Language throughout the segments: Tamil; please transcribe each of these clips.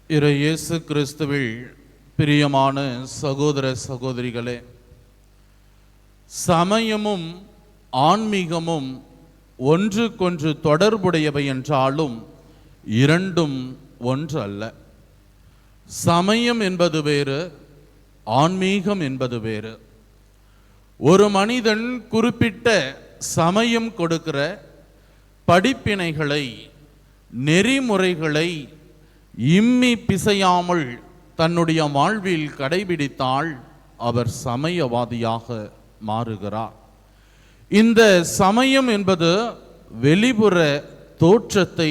இயேசு கிறிஸ்துவில் பிரியமான சகோதர சகோதரிகளே, சமயமும் ஆன்மீகமும் ஒன்றுக்கொன்று தொடர்புடையவை என்றாலும் இரண்டும் ஒன்று அல்ல. சமயம் என்பது வேறு, ஆன்மீகம் என்பது வேறு. ஒரு மனிதன் குறிப்பிட்ட சமயம் கொடுக்கிற படிப்பினைகளை, நெறிமுறைகளை இம்மி பிசையாமல் தன்னுடைய வாழ்வில் கடைபிடித்தால் அவர் சமயவாதியாக மாறுகிறார். இந்த சமயம் என்பது வெளிப்புற தோற்றத்தை,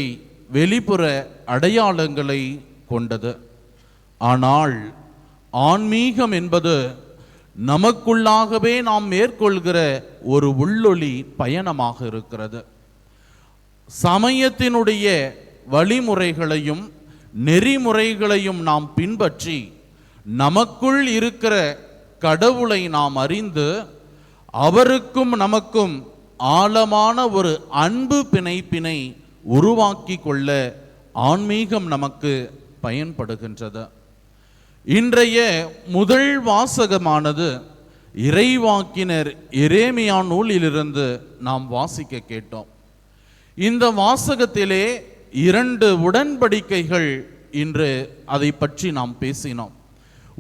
வெளிப்புற அடையாளங்களை கொண்டது. ஆனால் ஆன்மீகம் என்பது நமக்குள்ளாகவே நாம் மேற்கொள்கிற ஒரு உள்ளொளி பயணமாக இருக்கிறது. சமயத்தினுடைய வழிமுறைகளையும் நெறிமுறைகளையும் நாம் பின்பற்றி நமக்குள் இருக்கிற கடவுளை நாம் அறிந்து அவருக்கும் நமக்கும் ஆழமான ஒரு அன்பு பிணைப்பினை உருவாக்கி கொள்ள ஆன்மீகம் நமக்கு பயன்படுகின்றது. இன்றைய முதல் வாசகமானது இறைவாக்கினர் எரேமியா நூலிலிருந்து நாம் வாசிக்க கேட்டோம். இந்த வாசகத்திலே 2 உடன்படிக்கைகள் இன்று அதை பற்றி நாம் பேசினோம்.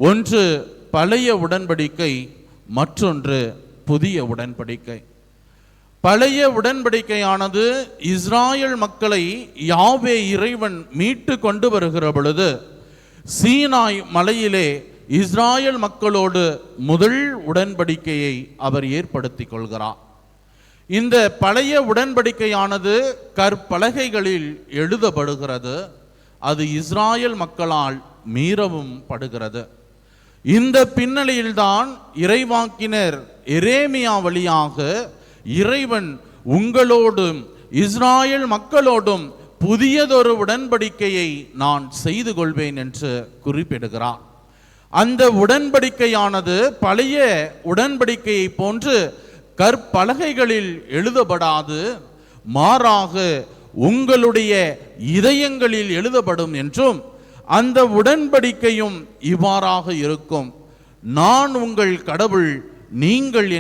ஒன்று பழைய உடன்படிக்கை, மற்றொன்று புதிய உடன்படிக்கை. பழைய உடன்படிக்கையானது இஸ்ராயல் மக்களை யாவே இறைவன் மீட்டு கொண்டு வருகிற பொழுது சீனாய் மலையிலே இஸ்ராயல் மக்களோடு முதல் உடன்படிக்கையை அவர் ஏற்படுத்தி கொள்கிறார். இந்த பழைய உடன்படிக்கையானது கற்பலகைகளில் எழுதப்படுகிறது. அது இஸ்ராயல் மக்களால் மீறவும் படுகிறது. இந்த பின்னணியில்தான் இறைவாக்கினர் எரேமியா வழியாக இறைவன் உங்களோடும் இஸ்ராயல் மக்களோடும் புதியதொரு உடன்படிக்கையை நான் செய்து கொள்வேன் என்று குறிப்பிடுகிறார். அந்த உடன்படிக்கையானது பழைய உடன்படிக்கையை போன்று கற்பலகைகளில் எழுதப்படாது, மாறாக உங்களுடைய இதயங்களில் எழுதப்படும் என்றும், அந்த உடன்படிக்கையும் இவ்வாறாக இருக்கும்: நான் உங்கள் கடவுள், நீங்கள்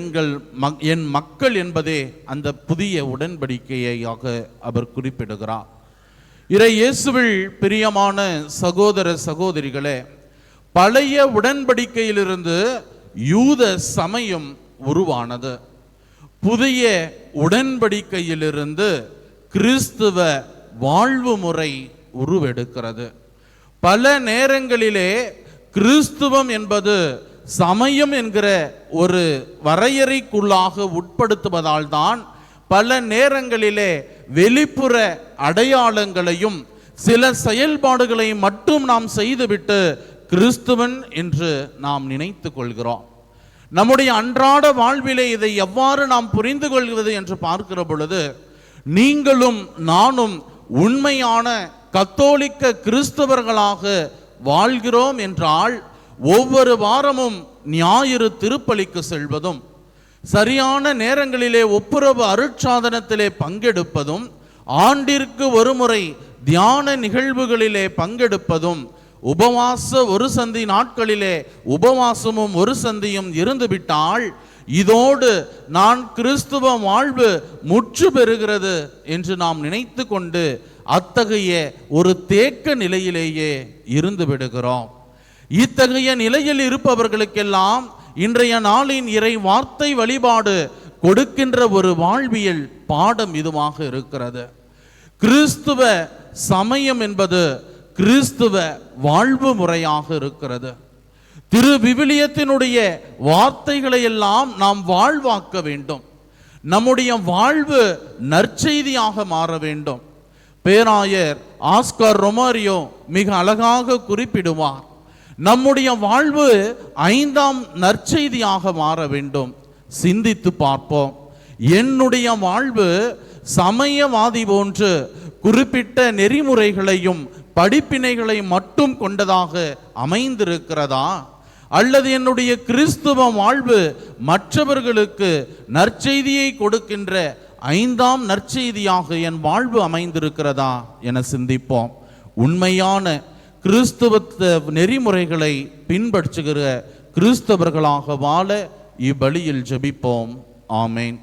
என் மக்கள் என்பதே அந்த புதிய உடன்படிக்கையாக அவர் குறிப்பிடுகிறார். இயேசுவில் பிரியமான சகோதர சகோதரிகளே, பழைய உடன்படிக்கையிலிருந்து யூத சமயம் உருவானது. புதிய உடன்படிக்கையிலிருந்து கிறிஸ்துவ வாழ்வு முறை உருவெடுக்கிறது. பல நேரங்களிலே கிறிஸ்துவம் என்பது சமயம் என்கிற ஒரு வரையறைக்குள்ளாக உட்படுத்துவதால் தான் பல நேரங்களிலே வெளிப்புற அடையாளங்களையும் சில செயல்பாடுகளை மட்டும் நாம் செய்துவிட்டு கிறிஸ்துவன் என்று நாம் நினைத்து கொள்கிறோம். நம்முடைய அன்றாட வாழ்விலே இதை எவ்வாறு நாம் புரிந்து கொள்வது என்று பார்க்கிற பொழுது, நீங்களும் நானும் உண்மையான கத்தோலிக்க கிறிஸ்தவர்களாக வாழ்கிறோம் என்றால் ஒவ்வொரு வாரமும் ஞாயிறு திருப்பலிக்கு செல்வதும், சரியான நேரங்களிலே ஒப்புரவு அருட்சாதனத்திலே பங்கெடுப்பதும், ஆண்டிற்கு ஒருமுறை தியான நிகழ்வுகளிலே பங்கெடுப்பதும், உபவாச ஒரு சந்தி நாட்களிலே உபவாசமும் ஒரு சந்தியும் இருந்துவிட்டால் இதோடு நான் கிறிஸ்துவ வாழ்வு முற்று பெறுகிறது என்று நாம் நினைத்து கொண்டு அத்தகைய ஒரு தேக்க நிலையிலேயே இருந்து விடுகிறோம். இத்தகைய நிலையில் இருப்பவர்களுக்கெல்லாம் இன்றைய நாளின் இறை வார்த்தை வழிபாடு கொடுக்கின்ற ஒரு வாழ்வியல் பாடம் இதுவாக இருக்கிறது. கிறிஸ்துவ சமயம் என்பது கிறிஸ்துவ வாழ்வு முறையாக இருக்கிறது. திரு விவிலியத்தினுடைய வார்த்தைகளை எல்லாம் நாம் வாழ்வாக்க வேண்டும். நம்முடைய வாழ்வு நற்செய்தியாக மாற வேண்டும். பேராயர் ஆஸ்கார் ரொமாரியோ மிக அழகாக குறிப்பிடுவார், நம்முடைய வாழ்வு 5ஆம் நற்செய்தியாக மாற வேண்டும். சிந்தித்து பார்ப்போம். என்னுடைய வாழ்வு சமயவாதி போன்று குறிப்பிட்ட நெறிமுறைகளையும் படிப்பினைகளை மட்டும் கொண்டதாக அமைந்திருக்கிறதா, அல்லது என்னுடைய கிறிஸ்துவ வாழ்வு மற்றவர்களுக்கு நற்செய்தியை கொடுக்கின்ற 5ஆம் நற்செய்தியாக என் வாழ்வு அமைந்திருக்கிறதா என சிந்திப்போம். உண்மையான கிறிஸ்துவ நெறிமுறைகளை பின்பற்றுகிற கிறிஸ்தவர்களாக வாழ இப்பலியில் ஜெபிப்போம். ஆமேன்.